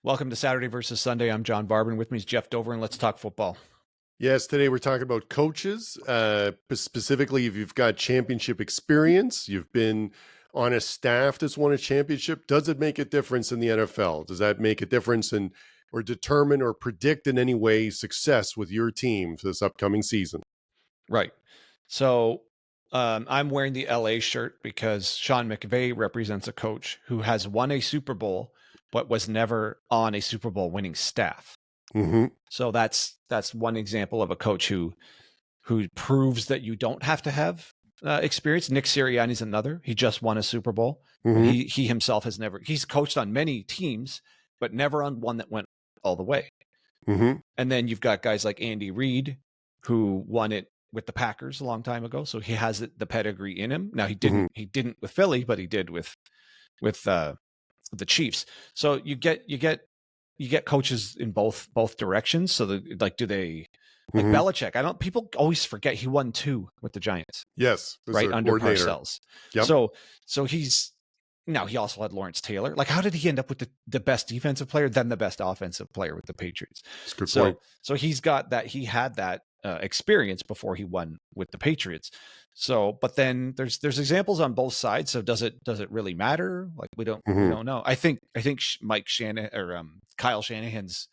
Welcome to Saturday versus Sunday. I'm John Barban. With me is Jeff Dover, and let's talk football. Yes, today we're talking about coaches, specifically if you've got championship experience, you've been on a staff that's won a championship. Does it make a difference in the NFL? Does that make a difference in or determine or predict in any way success with your team for this upcoming season? Right. So I'm wearing the LA shirt because Sean McVay represents a coach who has won a Super Bowl, but was never on a Super Bowl winning staff. Mm-hmm. So that's one example of a coach who proves that you don't have to have experience. Nick Sirianni's another. He just won a Super Bowl. Mm-hmm. He himself has never. He's coached on many teams, but never on one that went all the way. Mm-hmm. And then you've got guys like Andy Reid, who won it with the Packers a long time ago. So he has the pedigree in him. Now he didn't with Philly, but he did with the Chiefs. So you get coaches in both directions. So do they like Belichick? People always forget he won 2 with the Giants. Yes, right under Parcells. Yep. So he's now he also had Lawrence Taylor. Like, how did he end up with the best defensive player, then the best offensive player with the Patriots? That's a good point. So he's got that. He had that experience before he won with the Patriots. So, but then there's examples on both sides. So does it really matter? Like we don't know. I think Mike Shanahan or Kyle Shanahan's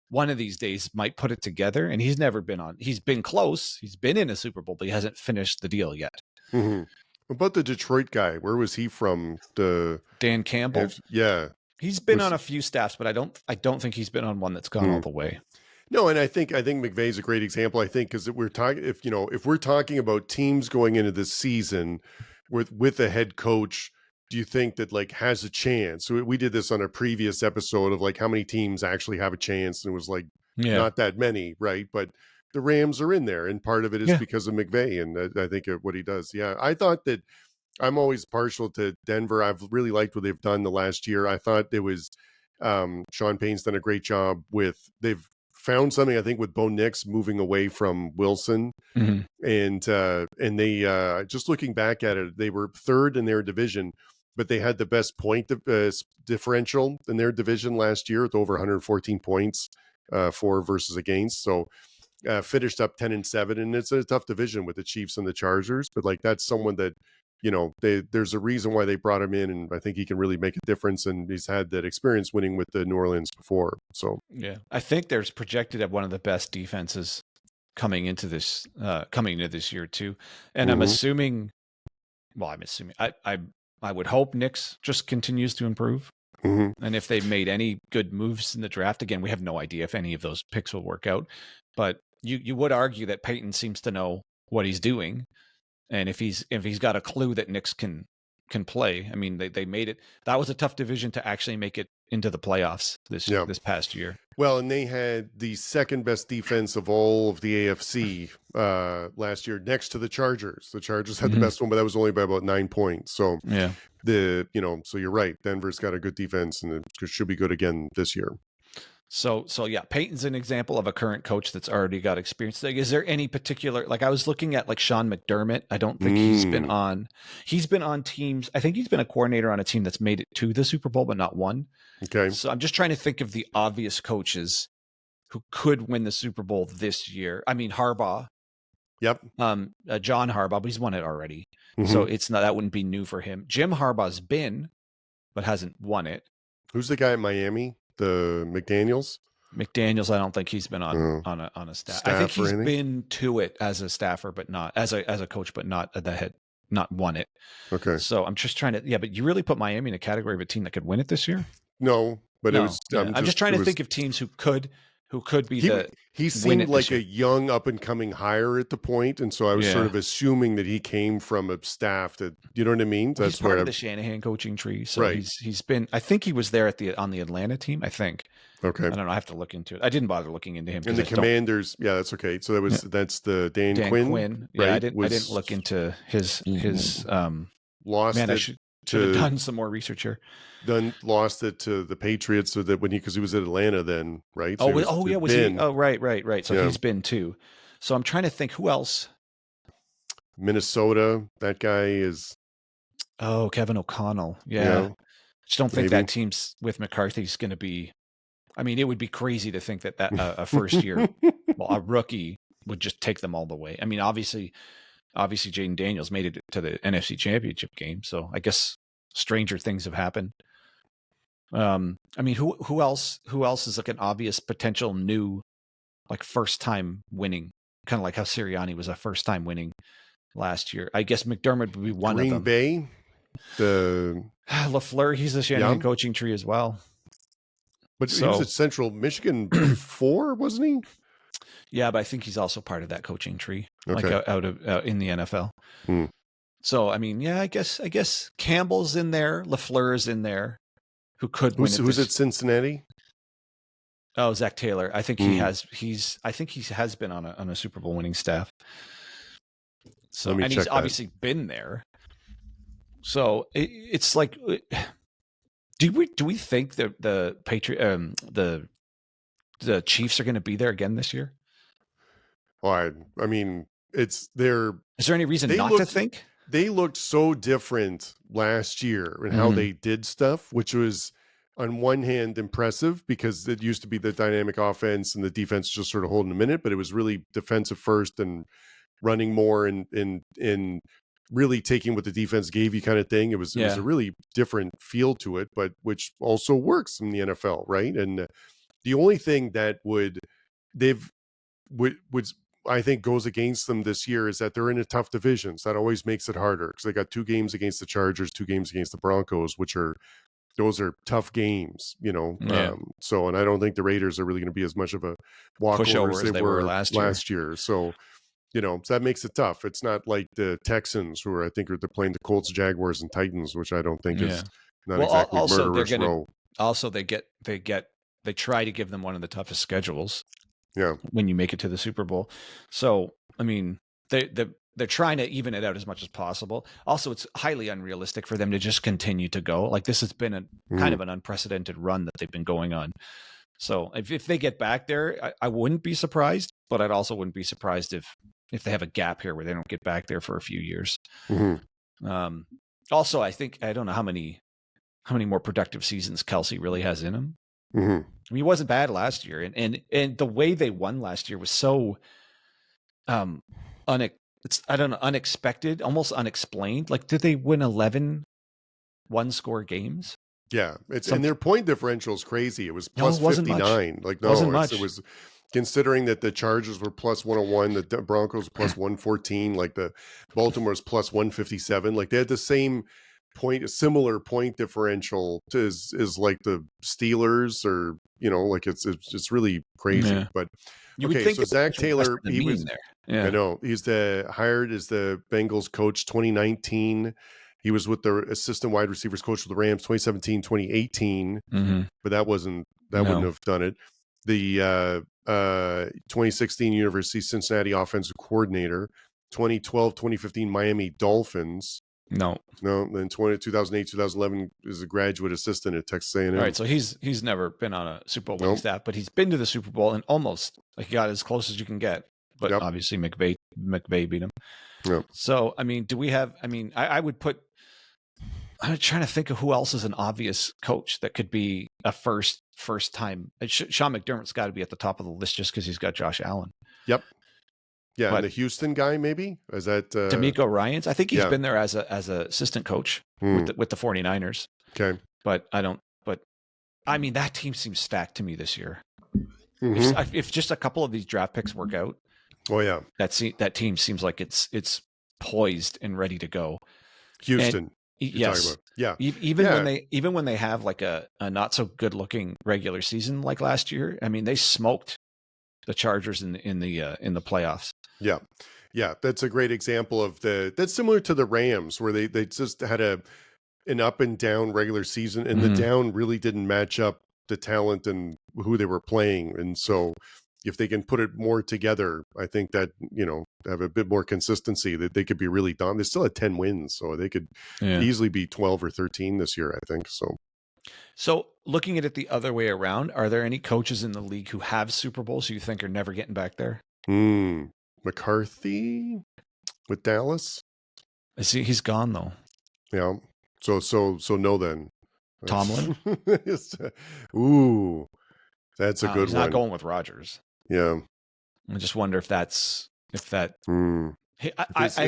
one of these days might put it together, and he's never been on. He's been close. He's been in a Super Bowl, but he hasn't finished the deal yet. Mm-hmm. What about the Detroit guy? Where was he from? The Dan Campbell. Yeah, he's been on a few staffs, but I don't think he's been on one that's gone all the way. No, and I think McVay's a great example. I think because we're talking if we're talking about teams going into this season with a head coach, do you think that like has a chance? So we did this on a previous episode of like how many teams actually have a chance, and it was like not that many, right? But the Rams are in there, and part of it is because of McVay, and I think what he does. Yeah, I thought that I'm always partial to Denver. I've really liked what they've done the last year. I thought there was Sean Payton's done a great job with they've found something, I think, with Bo Nix moving away from Wilson. And they just looking back at it, they were third in their division, but they had the best point differential in their division last year with over 114 points for versus against. So finished up 10-7, and it's a tough division with the Chiefs and the Chargers, but like that's someone that there's a reason why they brought him in, and I think he can really make a difference, and he's had that experience winning with the New Orleans before. So yeah, I think there's projected at one of the best defenses coming into this year too, and I'm assuming I would hope Nix just continues to improve. And if they've made any good moves in the draft, again, we have no idea if any of those picks will work out, but you would argue that Payton seems to know what he's doing. And if he's got a clue that Nix can play, I mean, they made it. That was a tough division to actually make it into the playoffs this past year. Well, and they had the second best defense of all of the AFC last year, next to the Chargers. The Chargers had the best one, but that was only by about 9 points. So so you're right. Denver's got a good defense, and it should be good again this year. So yeah, Payton's an example of a current coach that's already got experience. Like, is there any particular, like I was looking at like Sean McDermott. I don't think he's been on teams. I think he's been a coordinator on a team that's made it to the Super Bowl, but not won. Okay. So I'm just trying to think of the obvious coaches who could win the Super Bowl this year. I mean, Harbaugh. Yep. John Harbaugh, but he's won it already. So that wouldn't be new for him. Jim Harbaugh's been, but hasn't won it. Who's the guy at Miami? The McDaniels, I don't think he's been on a staff. I think he's been to it as a staffer, but not as a coach, but not at the head, not won it. Okay. So I'm just trying to, but you really put Miami in a category of a team that could win it this year? No, but it was. I'm just trying to think of teams who could be he seemed like a young up and coming hire at the point, and so I was sort of assuming that he came from a staff that, you know what I mean. That's part of the Shanahan coaching tree. So he's been. I think he was there on the Atlanta team. I think. Okay. I don't know. I have to look into it. I didn't bother looking into him. And the Commanders. Yeah, that's okay. So that's the Dan Quinn. Yeah, right? I didn't look into his lost. Man, I should have done some more research here. Lost it to the Patriots, so that because he was at Atlanta then, right? So was he? Oh, right. So he's been too. So I'm trying to think who else. Minnesota, that guy is. Oh, Kevin O'Connell. Yeah. Just don't think that team's with McCarthy's going to be I mean, it would be crazy to think that a first year, well, a rookie would just take them all the way. I mean, obviously Jaden Daniels made it to the NFC Championship game, so I guess stranger things have happened. I mean, who else is like an obvious potential new, like first time winning, kind of like how Sirianni was a first time winning last year. I guess McDermott would be one of them. Green Bay, the LaFleur, he's a Shanahan coaching tree as well. But he was at Central Michigan before, wasn't he? Yeah, but I think he's also part of that coaching tree, like out in the NFL. So I mean, yeah, I guess Campbell's in there, LaFleur's in there, who could win. Who's at Cincinnati? Oh, Zac Taylor. I think he has. I think he has been on a Super Bowl winning staff. So and he's obviously been there. So it's like, do we think that the Chiefs are going to be there again this year? Well, I mean, it's there. Is there any reason not to think? They looked so different last year in how they did stuff, which was on one hand impressive because it used to be the dynamic offense and the defense just sort of holding a minute, but it was really defensive first and running more and really taking what the defense gave you kind of thing. It was a really different feel to it, but which also works in the NFL, right? And the only thing that would I think goes against them this year is that they're in a tough division. So that always makes it harder because they got 2 games against the Chargers, 2 games against the Broncos, those are tough games, you know. Yeah. So, and I don't think the Raiders are really going to be as much of a walkover as they were last year. So, you know, so that makes it tough. It's not like the Texans who are playing the Colts, Jaguars, and Titans, which I don't think is not exactly murderous row. Also, they try to give them one of the toughest schedules. Yeah. When you make it to the Super Bowl. So, I mean, they're trying to even it out as much as possible. Also, it's highly unrealistic for them to just continue to go. Like this has been a kind of an unprecedented run that they've been going on. So if they get back there, I wouldn't be surprised, but I'd also wouldn't be surprised if they have a gap here where they don't get back there for a few years. Also, I don't know how many more productive seasons Kelsey really has in him. I mean, he wasn't bad last year, and the way they won last year was so unexpected, almost unexplained. Like, did they win 11 one-score games? Yeah, and their point differential is crazy. It was plus 59. Like, no, it was considering that the Chargers were plus 101, the Broncos plus 114, like the Baltimore's plus 157. Like they had the same point, a similar point differential to is like the Steelers, or you know, like it's really crazy. But okay, so Zac Taylor, he was there. Yeah. I know he's hired as the Bengals coach 2019. He was with the assistant wide receivers coach for the Rams 2017, 2018, but that wouldn't have done it. The 2016 University of Cincinnati offensive coordinator, 2012, 2015 Miami Dolphins. No. Then 2008, 2011 is a graduate assistant at Texas A&M. All right, so he's never been on a Super Bowl winning staff, but he's been to the Super Bowl and almost like he got as close as you can get. But obviously McVay beat him. Yep. So I mean, do we have? I mean, I would put. I'm trying to think of who else is an obvious coach that could be a first time. Sean McDermott's got to be at the top of the list just because he's got Josh Allen. Yep. Yeah, but, and the Houston guy maybe is that DeMeco Ryans. I think he's been there as a assistant coach with the 49ers. Okay, but I mean that team seems stacked to me this year. If just a couple of these draft picks work out, that team seems like it's poised and ready to go. Houston, yes, even when they have like a not so good looking regular season like last year. I mean, they smoked the Chargers in the playoffs. Yeah, that's a great example of that's similar to the Rams where they just had an up and down regular season, and the down really didn't match up the talent and who they were playing. And so if they can put it more together, I think that, you know, have a bit more consistency, that they could be really done. They still had 10 wins, so they could easily be 12 or 13 this year, I think. So looking at it the other way around, are there any coaches in the league who have Super Bowls who you think are never getting back there? McCarthy with Dallas. I see he's gone though. Yeah. So no then. Tomlin. Ooh. That's a good He's one. not going with Rodgers. Yeah. I just wonder if that. If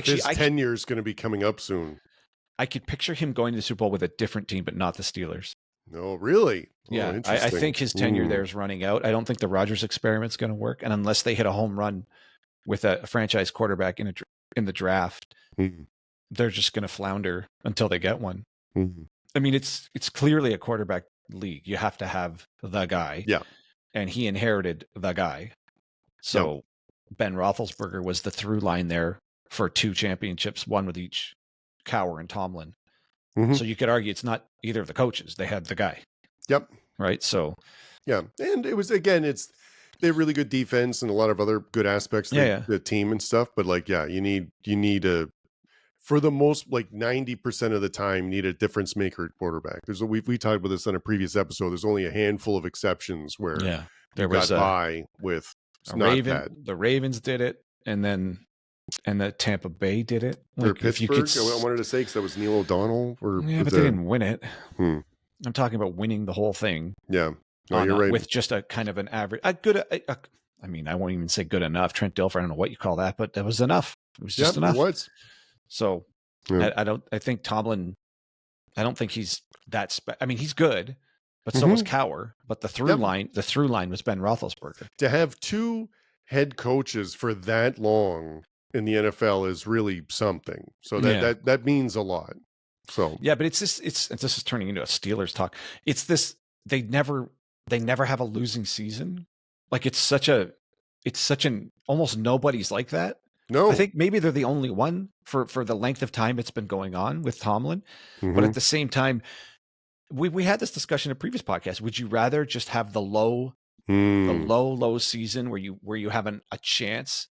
his tenure is going to be coming up soon. I could picture him going to the Super Bowl with a different team, but not the Steelers. No, really? Yeah, interesting. I think his tenure there is running out. I don't think the Rodgers experiment's going to work, and unless they hit a home run with a franchise quarterback in the draft, they're just going to flounder until they get one. I mean, it's clearly a quarterback league. You have to have the guy. Yeah. And he inherited the guy. So Ben Roethlisberger was the through line there for 2 championships, one with each Cowher and Tomlin. So you could argue it's not either of the coaches. They had the guy. Yep. Right. So. Yeah. And it was, again, they have really good defense and a lot of other good aspects of the team and stuff. But like, you need for the most, like 90% of the time, you need a difference maker at quarterback. We talked about this on a previous episode. There's only a handful of exceptions where there was by with the Ravens did it, and the Tampa Bay did it. Like, or Pittsburgh, I wanted to say, because that was Neil O'Donnell. But they didn't win it. I'm talking about winning the whole thing. Yeah. No, you're right. With just a kind of an average, I mean, I won't even say good enough. Trent Dilfer, I don't know what you call that, but that was enough. It was just enough. It was. So I think Tomlin, I don't think he's that I mean, he's good, but so was Cowher. But the through line was Ben Roethlisberger. To have 2 head coaches for that long in the NFL is really something. So that means a lot. So yeah, but this is turning into a Steelers talk. It's this, they never have a losing season. Like it's such an almost nobody's like that. No, I think maybe they're the only one for the length of time it's been going on with Tomlin. But at the same time, we had this discussion in a previous podcast. Would you rather just have the low season where you have a chance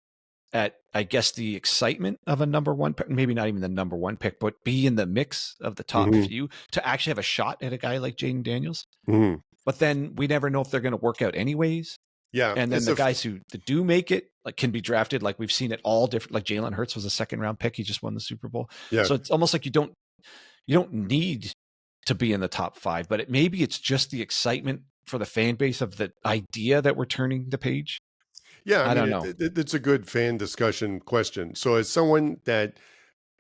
at, I guess, the excitement of a number 1 pick, maybe not even the number 1 pick, but be in the mix of the top few to actually have a shot at a guy like Jaden Daniels. But then we never know if they're going to work out anyways. Yeah. And then the guys who do make it, like, can be drafted. Like we've seen it all different. Like Jalen Hurts was a 2nd round pick. He just won the Super Bowl. Yeah. So it's almost like you don't need to be in the top 5, but maybe it's just the excitement for the fan base of the idea that we're turning the page. Yeah. I don't know. It's a good fan discussion question. So as someone that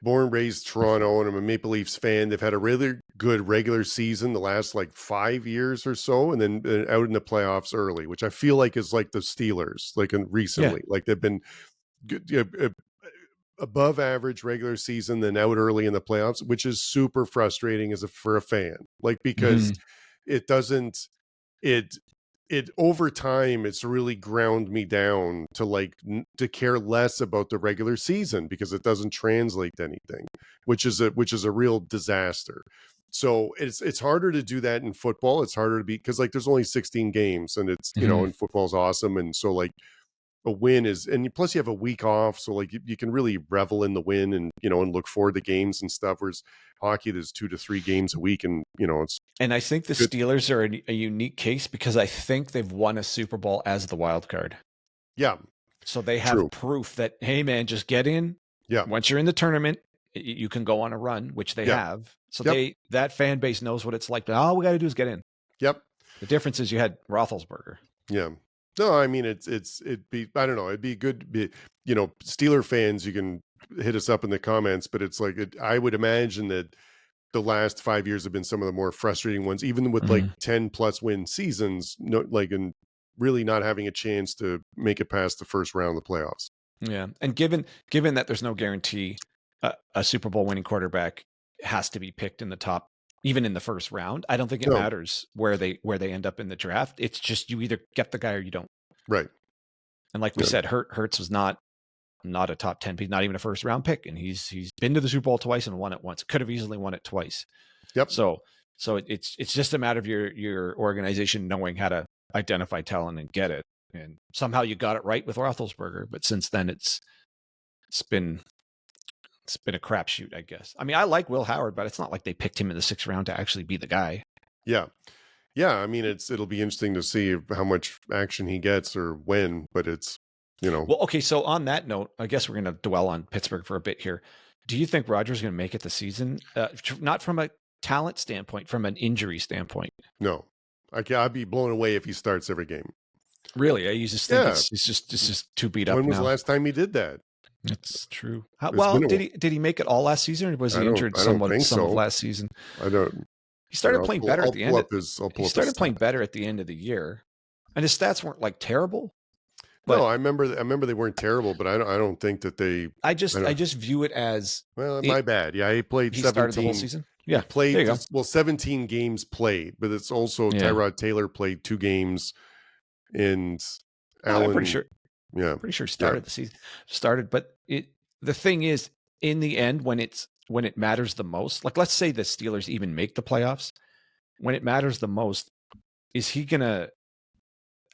born and raised Toronto, and I'm a Maple Leafs fan, they've had a really good regular season the last like 5 years or so, and then out in the playoffs early, which I feel like is like the Steelers, like recently, like they've been good, above average regular season, then out early in the playoffs, which is super frustrating for a fan, like, because it doesn't, it over time, it's really ground me down to like to care less about the regular season because it doesn't translate to anything, which is a real disaster. So it's harder to do that in football. It's harder to be, because like there's only 16 games, and it's, and football's awesome. And so like a win is, and plus you have a week off. So like you can really revel in the win and, and look forward to games and stuff. Whereas hockey, there's 2 to 3 games a week, and, it's. And I think the Steelers are a unique case because I think they've won a Super Bowl as the wild card. Yeah. So they have proof that, hey man, just get in. Yeah. Once you're in the tournament, you can go on a run, which they have. So that fan base knows what it's like. But all we got to do is get in. Yep. The difference is you had Roethlisberger. Yeah. No, I mean, it'd be, I don't know, it'd be good, Steeler fans, you can hit us up in the comments, but it's like, I would imagine that the last 5 years have been some of the more frustrating ones, even with like 10 plus win seasons, and really not having a chance to make it past the first round of the playoffs. Yeah. And given that there's no guarantee a Super Bowl winning quarterback has to be picked in the top, even in the first round, I don't think it matters where they end up in the draft. It's just, you either get the guy or you don't. Right. And like we said, Hurts was not a top 10 pick, not even a first round pick. And he's been to the Super Bowl twice and won it once. Could have easily won it twice. Yep. So it's just a matter of your organization knowing how to identify talent and get it. And somehow you got it right with Roethlisberger, but since then it's been a crapshoot, I guess. I mean, I like Will Howard, but it's not like they picked him in the 6th round to actually be the guy. Yeah. Yeah. I mean, it'll be interesting to see how much action he gets or when, but it's, Well, okay. So on that note, I guess we're going to dwell on Pittsburgh for a bit here. Do you think Rodgers is going to make it the season? Not from a talent standpoint, from an injury standpoint. No. I'd be blown away if he starts every game. Really, I just think it's just too beat up When was now. the last time he did that? It's true. Well, Did he make it all last season, or was he injured some of last season? I don't. He started playing better at the end. He started playing better at the end of the year, and his stats weren't like terrible. No, I remember they weren't terrible, but I don't think that they. I just view it as my bad. Yeah, he played 17. Started the whole season. Yeah, he played 17 games played, but it's also Tyrod Taylor played 2 games, and Allen. I'm pretty sure. Yeah, pretty sure started the season. But the thing is, in the end, when it matters the most, like let's say the Steelers even make the playoffs, when it matters the most, is he gonna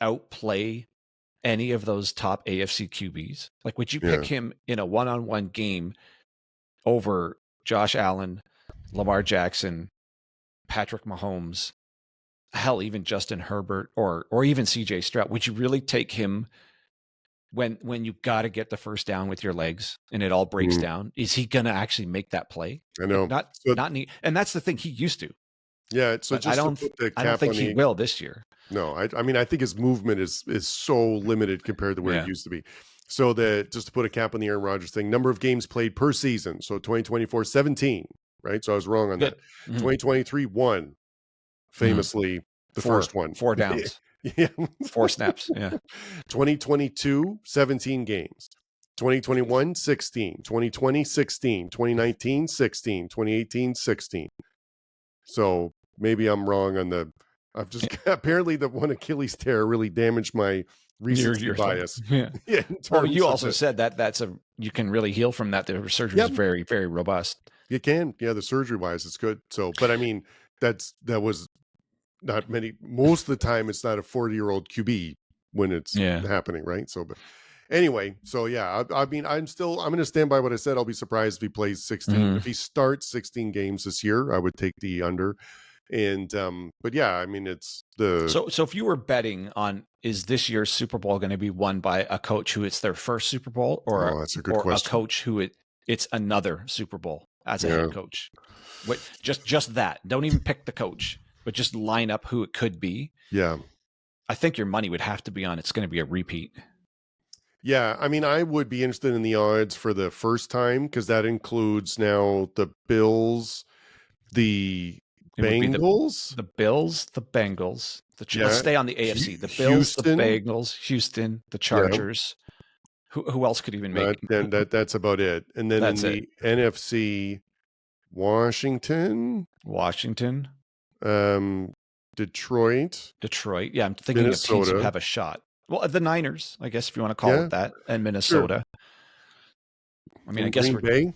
outplay any of those top AFC QBs? Like, would you pick him in a one-on-one game over Josh Allen, Lamar Jackson, Patrick Mahomes, hell, even Justin Herbert or even CJ Stroud? Would you really take him when you got to get the first down with your legs and it all breaks down? Is he going to actually make that play? I know. Like not neat. And that's the thing, he used to. Yeah, so I don't think he will this year. No, I mean, I think his movement is so limited compared to where it used to be. So just to put a cap on the Aaron Rodgers thing, number of games played per season. So 2024, 17, right? So I was wrong on that. 2023, 1, famously the first one. 4 downs. Yeah. 4 snaps. Yeah. 2022, 17 games. 2021, 16. 2020, 16. 2019, 16. 2018, 16. So maybe I'm wrong on I've just apparently the one Achilles tear really damaged my recency bias. Yeah. Well, you also said that you can really heal from that. The surgery is very, very robust. You can. Yeah, the surgery wise, it's good. So, but I mean, that was not many. Most of the time, it's not a 40-year-old QB when it's happening, right? So, but anyway, so yeah, I mean, I'm going to stand by what I said. I'll be surprised if he plays 16. If he starts 16 games this year, I would take the under. And but yeah, I mean, it's so if you were betting on, is this year's Super Bowl going to be won by a coach who it's their first Super Bowl, or that's a good question. A coach who it's another Super Bowl as a head coach? What just that? Don't even pick the coach, but just line up who it could be. Yeah, I think your money would have to be on it's going to be a repeat. Yeah, I mean, I would be interested in the odds for the first time because that includes now the Bills, the Bengals, the Bills, the Bengals. Let's stay on the AFC. The Bills, the Bengals, Houston, the Chargers. Who else could even make it? That's about it. And then in the NFC, Washington, Detroit. Yeah, I'm thinking of teams who have a shot. Well, the Niners, I guess, if you want to call it that, and Minnesota. Sure. I mean, I guess Green Bay.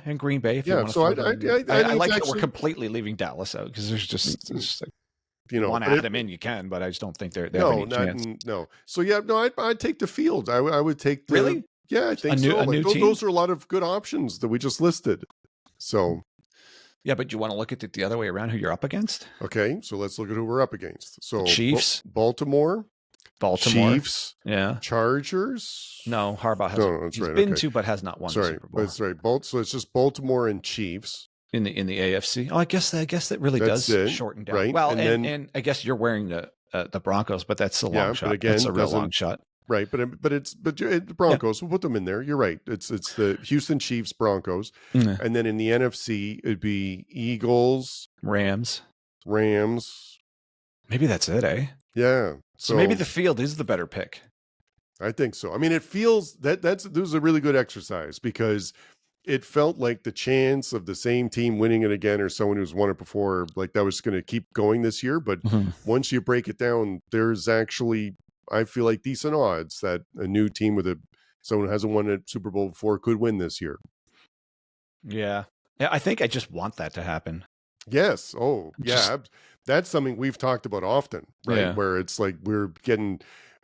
And Green Bay. If you want to. So I like that we're completely leaving Dallas out because there's just like, want to add them in, you can, but I just don't think they have any chance. No. So I'd take the field. I would take really. Yeah, I think so. Those are a lot of good options that we just listed. So. Yeah, but you want to look at it the other way around, who you're up against? Okay, so let's look at who we're up against. So Chiefs, Baltimore, Chiefs, Chargers. No, Harbaugh has. No, that's he's been to, but has not won the Super Bowl. That's right. So it's just Baltimore and Chiefs in the AFC. Oh, I guess that really does shorten down. Right. Well, and I guess you're wearing the Broncos, but that's a long shot. But again, that's a real long shot. Right, but the Broncos, we'll put them in there. You're right. It's the Houston Chiefs, Broncos, and then in the NFC it'd be Eagles, Rams. Maybe that's it, eh? Yeah. So maybe the field is the better pick. I think so. I mean, it feels this was a really good exercise because it felt like the chance of the same team winning it again or someone who's won it before, like that was going to keep going this year. But once you break it down, there's actually, I feel like, decent odds that a new team with someone who hasn't won a Super Bowl before could win this year. Yeah. I think I just want that to happen. Yes. Oh, yeah. That's something we've talked about often, right? Yeah. Where it's like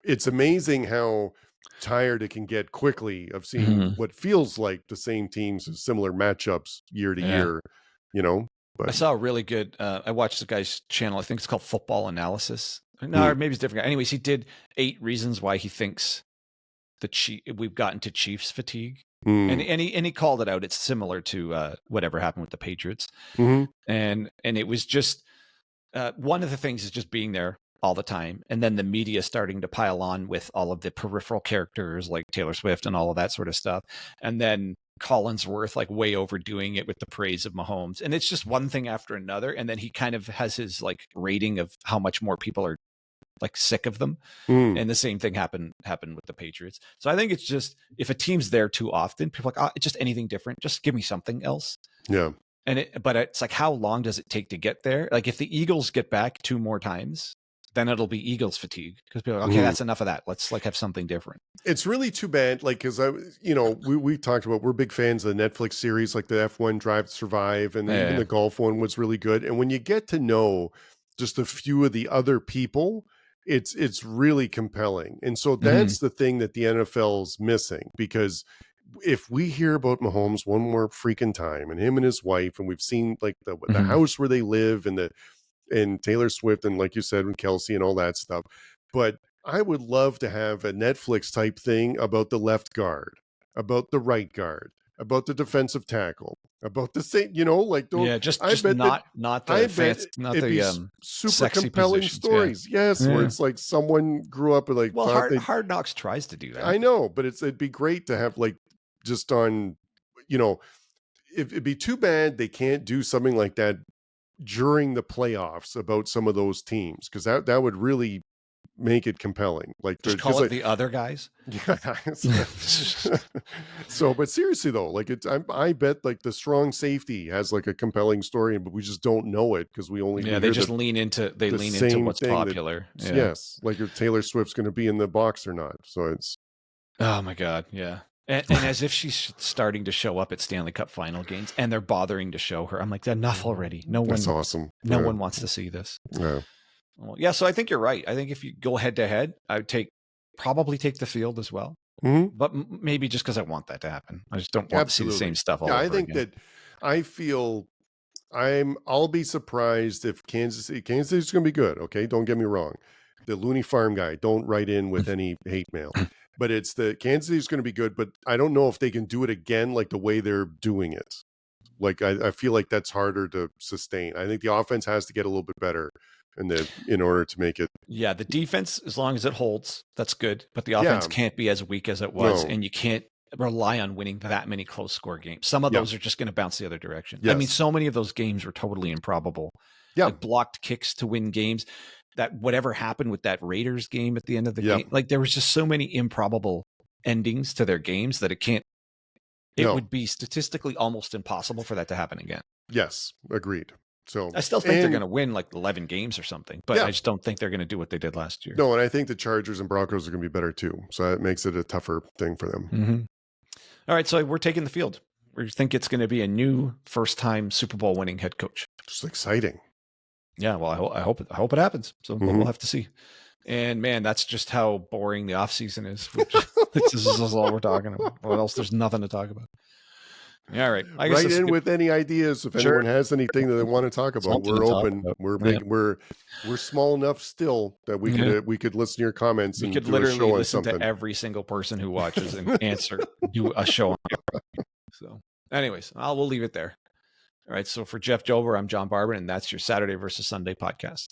it's amazing how tired it can get quickly of seeing what feels like the same teams and similar matchups year to year, But I saw a really good, I watched the guy's channel. I think it's called Football Analysis. No, or maybe it's different. Anyways, he did 8 reasons why he thinks we've gotten to Chiefs fatigue. And he called it out. It's similar to whatever happened with the Patriots. And it was just One of the things is just being there all the time, and then the media starting to pile on with all of the peripheral characters like Taylor Swift and all of that sort of stuff, and then Collinsworth like way overdoing it with the praise of Mahomes, and it's just one thing after another, and then he kind of has his like rating of how much more people are like sick of them, and the same thing happened with the Patriots. So I think it's just if a team's there too often, people are like, oh, just anything different, just give me something else. Yeah. But it's like, how long does it take to get there? Like if the Eagles get back 2 more times, then it'll be Eagles fatigue because people are like, okay, that's enough of that. Let's like have something different. It's really too bad. Like, cause we talked about, we're big fans of the Netflix series, like the F1 Drive to Survive, and even the golf one was really good. And when you get to know just a few of the other people, it's really compelling. And so that's the thing that the NFL's missing, because if we hear about Mahomes one more freaking time and him and his wife, and we've seen like the house where they live and Taylor Swift, and like you said, and Kelsey and all that stuff. But I would love to have a Netflix type thing about the left guard, about the right guard, about the defensive tackle, about the same, like those. Yeah, just not the super compelling stories. Yeah. Yes, where it's like someone grew up with like. Well, Hard Knocks tries to do that. I know, but it'd be great to have like just on, it'd be too bad they can't do something like that during the playoffs about some of those teams, because that would really make it compelling. Like just call it like, the other guys. Yeah. So, but seriously though, like I bet like the strong safety has like a compelling story, but we just don't know it because we only they just lean into what's popular. Yes, like if Taylor Swift's going to be in the box or not. So it's oh my god, yeah. And as if she's starting to show up at Stanley Cup final games, and they're bothering to show her. I'm like, enough already. That's awesome. No one wants to see this. Yeah. Well, yeah. So I think you're right. I think if you go head to head, I would probably take the field as well. But maybe just because I want that to happen. I just don't want to see the same stuff all over again. I think that I feel I'll be surprised if Kansas City's going to be good. Okay, don't get me wrong. The Looney Farm guy, don't write in with any hate mail. But it's the Kansas City's going to be good, but I don't know if they can do it again like the way they're doing it. Like I feel like that's harder to sustain. I think the offense has to get a little bit better in order to make it. Yeah, the defense, as long as it holds, that's good. But the offense can't be as weak as it was, and you can't rely on winning that many close score games. Some of those are just going to bounce the other direction. Yes. I mean, so many of those games were totally improbable. Yeah, like blocked kicks to win games. That whatever happened with that Raiders game at the end of the game, like there was just so many improbable endings to their games that it would be statistically almost impossible for that to happen again. Yes, agreed. So I still think they're going to win like 11 games or something, but I just don't think they're going to do what they did last year. No, and I think the Chargers and Broncos are going to be better too. So that makes it a tougher thing for them. All right, so we're taking the field. We think it's going to be a new first-time Super Bowl winning head coach. Just exciting. Yeah, well, I hope it happens. So we'll have to see. And man, that's just how boring the offseason is. This is all we're talking about. What else? There's nothing to talk about. All right. I guess write in with any ideas if anyone has anything that they want to talk about. We're open. We're big. We're small enough still that we could listen to your comments. We could literally listen to every single person who watches and do a show on it. So anyways, we'll leave it there. All right. So for Jeff Dover, I'm Jon Barban, and that's your Saturday versus Sunday podcast.